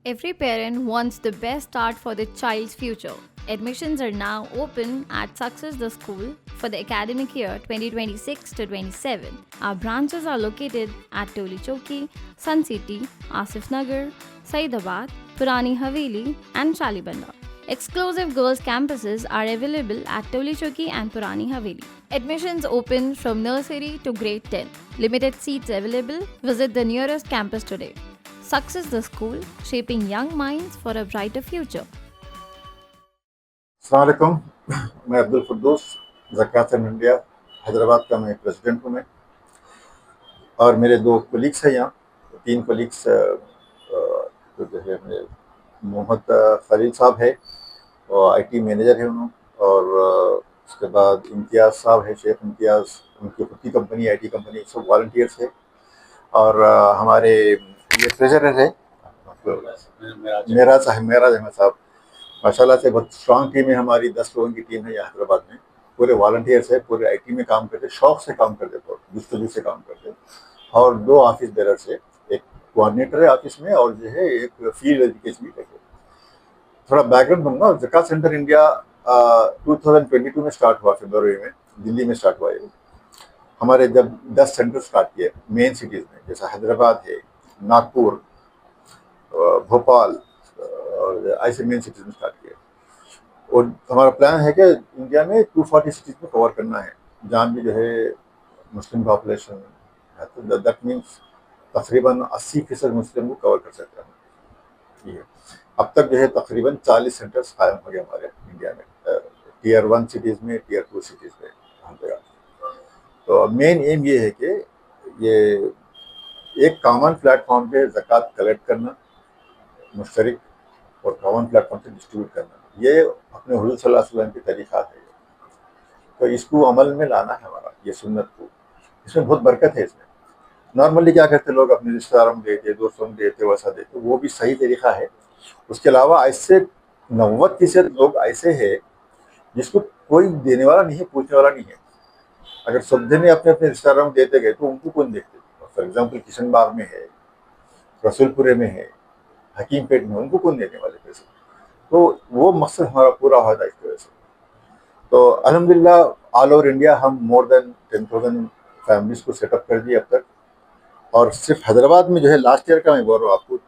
Every parent wants the best start for their child's future. Admissions are now open at Success the School for the academic year 2026 to 27. Our branches are located at Toli Choki, Sun City, Asif Nagar, Saidabad, Purani Haveli, and Shalibanda. Exclusive girls' campuses are available at Toli Choki and Purani Haveli. Admissions open from nursery to grade 10. Limited seats available. Visit the nearest campus today. Success the School, shaping young minds for a brighter future. अस्सलाम वालेकुम। मैं अब्दुल फुद्दूस ज़कात India Hyderabad का मैं president हूँ। मैं और मेरे दो कोलीग्स हैं यहाँ, तीन कोलीग्स तो जो है मेरे मोहम्मद खलील साहब है और आईटी मैनेजर है उन्होंने, और उसके बाद इम्तियाज़ साहब है, शेख इम्तियाज़, उनकी खुद की कंपनी आईटी कंपनी, सब वॉलंटियर्स है। और हमारे ये ट्रेजरर है मेराज अहमद साहब। माशाल्लाह से बहुत स्ट्रांग टीम है हमारी, 10 लोगों की टीम है यहाँ हैदराबाद में। पूरे वॉलंटियर्स है, पूरे आईटी में काम करते, शौक से काम करते, बहुत जुस्तजू से काम करते। और दो ऑफिस बेरर्स है, एक कोऑर्डिनेटर है ऑफिस में और जो है एक फील्ड एजुकेशन भी है। थोड़ा बैकग्राउंड दूंगा। ज़कात सेंटर इंडिया 2022 में स्टार्ट हुआ, फरवरी में दिल्ली में स्टार्ट हुआ है। हमारे जब 10 सेंटर स्टार्ट किए मेन सिटीज़ में, जैसा हैदराबाद है, नागपुर, भोपाल, और ऐसे मेन सिटीज़ में स्टार्ट किए। और हमारा प्लान है कि इंडिया में 240 सिटीज़ में कवर करना है, जहाँ भी जो है मुस्लिम पॉपुलेशन है। तो दैट मीन्स तकरीबन 80% मुस्लिम को कवर कर सकते हैं। ये अब तक जो है तकरीबन 40 सेंटर्स कायम हो गए हमारे इंडिया में, टीयर 1 सिटीज़ में, टीयर 2 सिटीज़ में, हर जगह। तो मेन एम ये है कि ये एक कॉमन प्लेटफॉर्म पे ज़कात कलेक्ट करना, मुश्तरक, और कॉमन प्लेटफॉर्म से डिस्ट्रीब्यूट करना, ये अपने हुज़ूर सल्लल्लाहु अलैहि वसल्लम के तरीक़ात है। तो इसको अमल में लाना है हमारा, ये सुन्नत को। इसमें बहुत बरकत है इसमें। नॉर्मली क्या करते लोग, अपने रिश्तेदारों में देते, दोस्तों में देते, वैसा देते, वो भी सही तरीका है। उसके अलावा ऐसे 90% लोग ऐसे हैं जिसको कोई देने वाला नहीं है, पूछने वाला नहीं है। अगर सब जने अपने अपने रिश्तेदारों में देते गए तो उनको कौन देखते। फॉर एग्जाम्पल किशन बाग में है, रसूलपुरे में है, हकीम पेट में, उनको कौन देने वाले पैसे। तो वो मकसद हमारा पूरा हुआ था इसकी वजह से। तो अल्हम्दुलिल्लाह ऑल ओवर इंडिया हम मोर देन 10,000 फैमिलीज को सेटअप कर दिए अब तक। और सिर्फ हैदराबाद में जो है लास्ट ईयर का मैं बोल रहा हूँ आपको,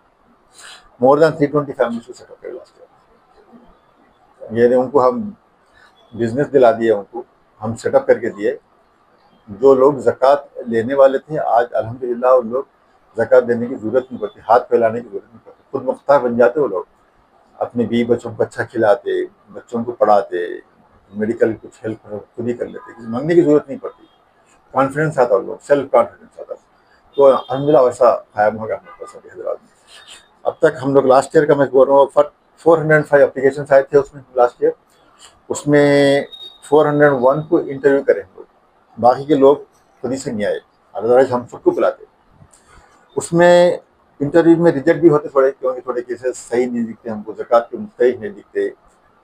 मोर देन 320 फैमिलीज को सेटअप कर लास्ट ईयर। ये उनको हम बिजनेस दिला दिए, उनको हम सेटअप करके दिए। जो लोग ज़कात लेने वाले थे, आज अल्हम्दुलिल्लाह उन लोग ज़कात देने की ज़रूरत नहीं पड़ती, हाथ फैलाने की ज़रूरत नहीं पड़ती, खुद मुख्तार बन जाते वो लोग। अपने बीवी बच्चों को अच्छा खिलाते, बच्चों को पढ़ाते, मेडिकल कुछ हेल्प खुद ही कर लेते, किसी मांगने की ज़रूरत नहीं पड़ती। कॉन्फिडेंस आता है, लोग सेल्फ कॉन्फिडेंस आता है। तो अल्हम्दुलिल्लाह वैसा कायम होगा हमारे पास अभी हैदराबाद में। अब तक हम लोग लास्ट ईयर का मैं बोल रहा हूँ, 405 एप्लीकेशन आए थे उसमें लास्ट ईयर। उसमें 401 को इंटरव्यू करें हम लोग, बाकी के लोग खुद ही से नहीं आए, अदरवाइज हम सबको बुलाते। उसमें इंटरव्यू में रिजेक्ट भी होते थोड़े, क्योंकि थोड़े केसेस सही नहीं दिखते हमको, ज़कात के मुस्तहिक नहीं दिखते,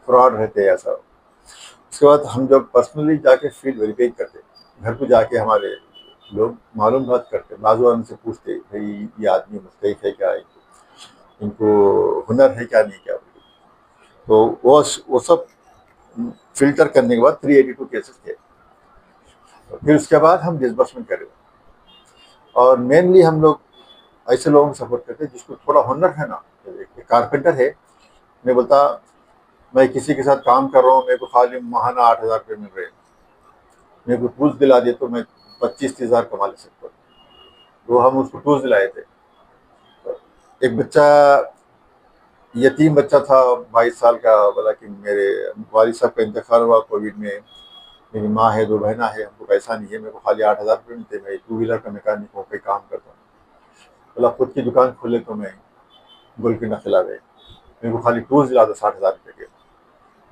फ्रॉड रहते हैं ऐसा। उसके बाद हम जब पर्सनली जाके फील्ड वेरीफाई करते, घर को जाके हमारे लोग मालूम बात करते, बाजू उनसे पूछते, भाई ये आदमी मुस्तहिक है क्या, इनको हुनर है क्या, नहीं क्या। तो वो सब फिल्टर करने के बाद 382 केसेस थे। फिर उसके बाद हम डिसबर्समेंट करें। और मेनली हम लोग ऐसे लोगों को सपोर्ट करते हैं जिसको थोड़ा हुनर है ना। एक कारपेंटर है, मैं बोलता मैं किसी के साथ काम कर रहा हूँ, मेरे को खाली माहाना 8,000 रुपये मिल रहे हैं, मेरे को टूल्स दिला दिए तो मैं 25-30 हज़ार कमा ले सकता हूँ। तो हम उसको टूल्स दिलाए थे। एक बच्चा, यतीम बच्चा था, 22 साल का, बोला कि मेरे वालिद साहब का इंतकाल हुआ कोविड में, मेरी माँ है, 2 बहना है, हमको पैसा नहीं है, मेरे को खाली 8,000 रुपये मिलते, मैं 2 व्हीलर का मैकेनिक हो पे काम करता हूँ। बोला खुद की दुकान खोले तो मैं गोलकिंडा खिला गए, मेरे को खाली टूल्स दिला दो 60,000 रुपये के।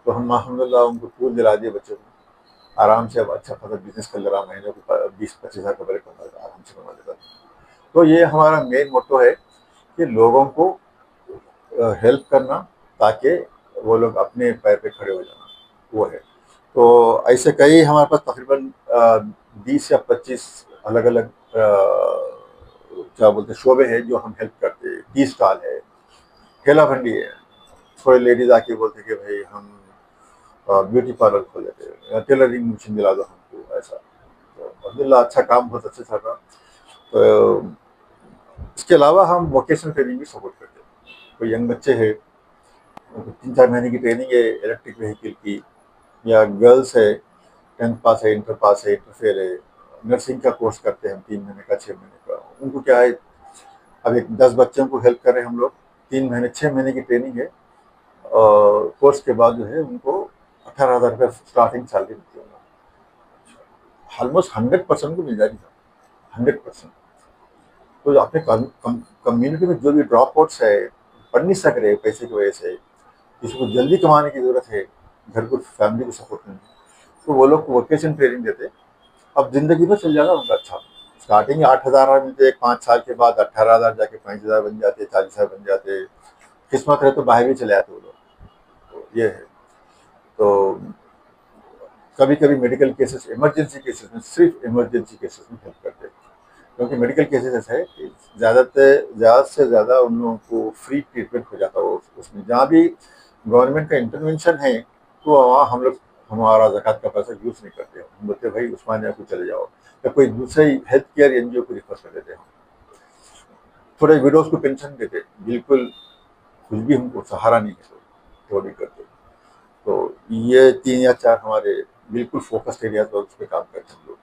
तो हम अल्हम्दुलिल्लाह उनको टूल्स दिला दिए बच्चों को, आराम से अब अच्छा खासा बिजनेस कर ले रहा, महीने को 20-25 हज़ार का ब्रेक आराम से कमा लेता। तो ये हमारा मेन मोटो है कि लोगों को हेल्प करना, ताकि वो लोग अपने पैर पे खड़े हो जाना, वो है। तो ऐसे कई हमारे पास तकरीबन 20 या 25 अलग अलग क्या बोलते हैं शोबे हैं जो हम हेल्प करते हैं। टी स्टॉल है, ठेला भंडी है, कोई लेडीज आके बोलते कि भाई हम ब्यूटी पार्लर खोल लेते हैं या टेलरिंग मशीन दिला दो हमको, ऐसा। तो अब्दुल्ला अच्छा काम बहुत अच्छे चल रहा। तो इसके अलावा हम वोकेशनल ट्रेनिंग भी सपोर्ट करते हैं। कोई यंग बच्चे हैं, उनको 3-4 महीने की ट्रेनिंग है इलेक्ट्रिक व्हीकल की, या गर्ल्स है 10th पास है, इंटर पास है, इंटर फेल है, नर्सिंग का कोर्स करते हैं हम 3 महीने का, 6 महीने का। उनको क्या है, अब एक 10 बच्चों को हेल्प कर रहे हैं हम लोग, 3 महीने 6 महीने की ट्रेनिंग है, और कोर्स के बाद जो है उनको 18,000 रुपये स्टार्टिंग सैलरी मिलती है। ऑलमोस्ट 100% को मिल जाएगी, 100%। तो अपने कम्युनिटी में जो भी ड्रॉप आउट्स है, पढ़ नहीं सक रहे पैसे की वजह से, किसी को जल्दी कमाने की जरूरत है, घर को फैमिली को सपोर्ट करने की, तो वो लोग वोकेशन ट्रेनिंग देते। अब जिंदगी में चल जाएगा उनका अच्छा। स्टार्टिंग 8,000 मिलते, 5 साल के बाद 18,000 जाके 5,000 बन जाते, 40,000 बन जाते, किस्मत है तो बाहर भी चले आते वो लोग। तो ये है। तो कभी कभी मेडिकल केसेस, इमरजेंसी केसेस में, सिर्फ इमरजेंसी केसेस में हेल्प करते हैं, क्योंकि मेडिकल केसेस ऐसा है कि ज़्यादा से ज़्यादा उन लोगों को फ्री ट्रीटमेंट हो जाता है उसमें। जहाँ भी गवर्नमेंट का इंटरवेंशन है तो वहाँ हम लोग हमारा ज़कात का पैसा यूज़ नहीं करते। हम बोलते भाई उस्मानिया को चले जाओ, या कोई दूसरे हेल्थ केयर एनजीओ को रिफर कर देते हैं। थोड़े विडोज को पेंशन देते, बिल्कुल कुछ भी हमको सहारा नहीं है तो नहीं करते। तो ये 3 या 4 हमारे बिल्कुल फोकस्ड एरिया पर उस पर काम करते हैं हम लोग।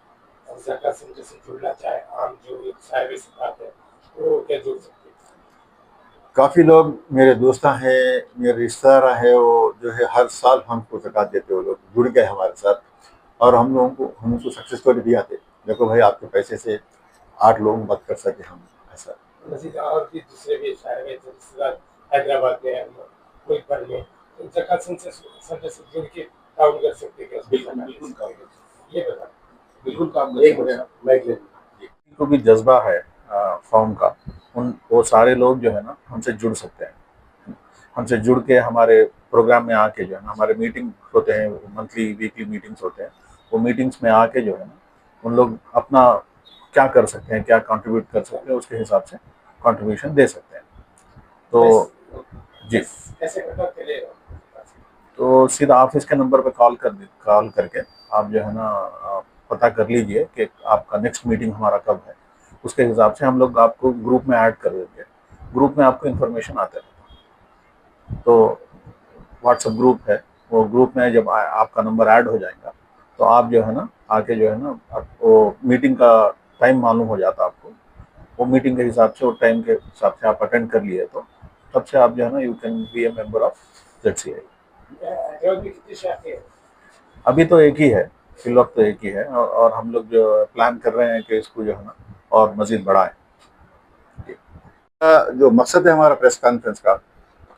ज़कात सेंटर से जुड़ना चाहे आम जो एक साहिब ज़कात है वो क्या जुड़ सकते हैं? काफ़ी लोग मेरे दोस्त हैं, मेरे रिश्तेदार हैं, वो जो है हर साल हमको ज़कात देते, वो लोग जुड़ गए हमारे साथ, और हम उनको सक्सेस स्टोरी भी आते, देखो भाई आपके पैसे से 8 लोग मत कर सके हम, ऐसा। मज़ीद और भी दूसरे भी साहिब रिश्तेदार हैदराबाद में हैं, कोई पर में, तो ज़कात सेंटर से जुड़ के काम कर सकते हैं क्या? बिल्कुल काम कर सकते ये बता। बिल्कुल काम कर सकते हैं। माइक ले। जिनको भी जज्बा है फॉर्म का, वो सारे लोग जो है ना हमसे जुड़ सकते हैं। हमसे जुड़ के हमारे प्रोग्राम में आके जो है ना, हमारे मीटिंग होते हैं, मंथली वीकली मीटिंग्स होते हैं, वो मीटिंग्स में आके जो है ना उन लोग अपना क्या कर सकते हैं, क्या कंट्रीब्यूट कर सकते हैं, उसके हिसाब से कंट्रीब्यूशन दे सकते हैं। तो जी, कैसे पता चलेगा? तो सीधा ऑफिस के नंबर पे कॉल करके आप जो है ना पता कर लीजिए कि आपका नेक्स्ट मीटिंग हमारा कब है। उसके हिसाब से हम लोग आपको ग्रुप में ऐड कर देंगे। ग्रुप में आपको इन्फॉर्मेशन आता है, तो व्हाट्सएप ग्रुप है, वो ग्रुप में जब आपका नंबर ऐड हो जाएगा तो आप जो है ना आके जो है ना वो मीटिंग का टाइम मालूम हो जाता है आपको। वो मीटिंग के हिसाब से, वो टाइम के हिसाब से आप अटेंड कर लिए तो तब से आप जो है ना you can be A member of ZCI। Hyderabad में कितनी शाखें हैं? अभी तो एक ही है, फिल वक्त तो एक ही है, और हम लोग जो प्लान कर रहे हैं कि इसको जो है ना और मजीद बढ़ाएं। जो मकसद है हमारा प्रेस कॉन्फ्रेंस का,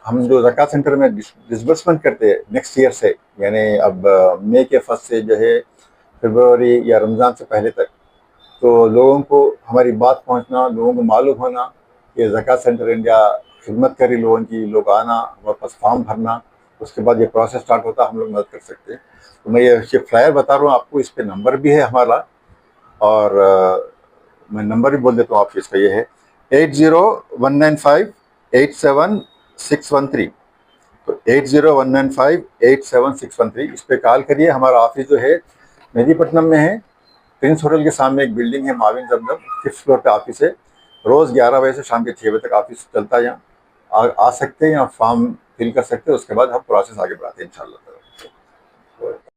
हम जो ज़कात सेंटर में डिसबर्समेंट करते हैं नेक्स्ट ईयर से, यानी अब मई के फर्स्ट से जो है फरवरी या रमज़ान से पहले तक, तो लोगों को हमारी बात पहुंचना, लोगों को मालूम होना कि ज़कात सेंटर इंडिया खिदमत करी लोगों की, लोग आना, हमारे पास फॉर्म भरना, उसके बाद ये प्रोसेस स्टार्ट होता, हम लोग मदद कर सकते हैं। तो मैं ये फ्लायर बता रहा हूँ आपको, इस पर नंबर भी है हमारा, और मैं नंबर भी बोल देता हूँ आपको, इसका ये है 8019587613। तो 8019587613, इस पर कॉल करिए। हमारा ऑफिस जो है मेदीपट्टनम में है, प्रिंस होटल के सामने एक बिल्डिंग है, माविन जमजम, 5th फ्लोर पे ऑफिस है। रोज़ 11 बजे से शाम के 6 बजे तक ऑफिस चलता है। यहाँ आ सकते हैं, यहाँ फॉर्म फिल कर सकते हैं, उसके बाद हम प्रोसेस आगे बढ़ाते हैं इंशाल्लाह।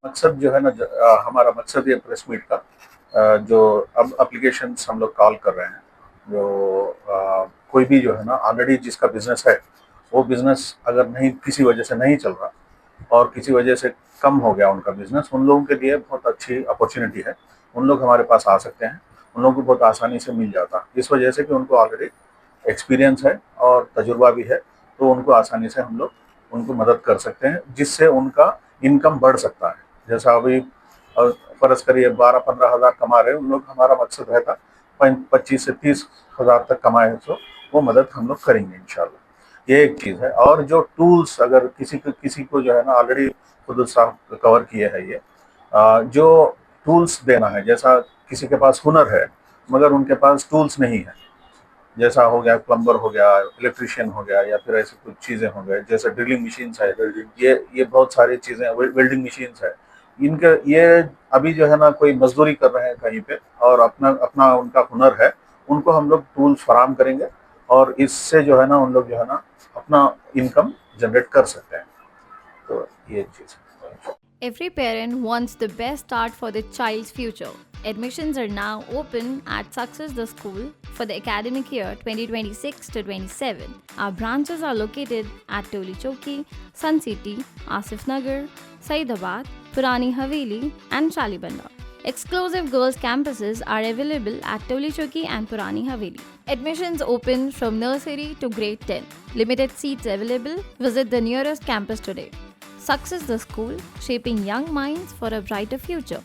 मकसद जो है ना हमारा मकसद ये प्रेस मीट का जो अब एप्लीकेशंस हम लोग कॉल कर रहे हैं, जो कोई भी जो है ना ऑलरेडी जिसका बिजनेस है, वो बिजनेस अगर नहीं किसी वजह से नहीं चल रहा और किसी वजह से कम हो गया उनका बिजनेस, उन लोगों के लिए बहुत अच्छी अपॉर्चुनिटी है। उन लोग हमारे पास आ सकते हैं, उन लोगों को बहुत आसानी से मिल जाता, इस वजह से कि उनको ऑलरेडी एक्सपीरियंस है और तजुर्बा भी है, तो उनको आसानी से हम लोग उनको मदद कर सकते हैं, जिससे उनका इनकम बढ़ सकता है। जैसा अभी फर्ज करिए 12-15 हज़ार कमा रहे हैं उन लोग, हमारा मकसद रहता 25 से 30 हज़ार तक कमाए, तो वो मदद हम लोग करेंगे इंशाल्लाह। ये एक चीज़ है। और जो टूल्स अगर किसी को जो है ना ऑलरेडी खुद साहब कवर किए हैं ये जो टूल्स देना है, जैसा किसी के पास हुनर है मगर उनके पास टूल्स नहीं है, जैसा हो गया प्लम्बर हो गया, इलेक्ट्रिशियन हो गया, या फिर ऐसी कुछ चीज़ें हो गए जैसे ड्रिलिंग मशीन्स है, ये बहुत सारी चीज़ें, वेल्डिंग मशीन्स है, इनके ये अभी जो है ना कोई मजदूरी कर रहे हैं कहीं पे और अपना अपना उनका हुनर है, उनको हम लोग टूल्स फराहम करेंगे और इससे जो है ना उन लोग जो है ना अपना इनकम जनरेट कर सकते हैं। तो ये चीज़ है। Every parent wants the best start for their child's future. Admissions are now open at Success the School for the academic year 2026 to 27. Our branches are located at Toli Choki, Sun City, Asif Nagar, Saidabad, Purani Haveli, and Shalibanda. Exclusive girls' campuses are available at Toli Choki and Purani Haveli. Admissions open from nursery to grade 10. Limited seats available. Visit the nearest campus today. Success the School, shaping young minds for a brighter future.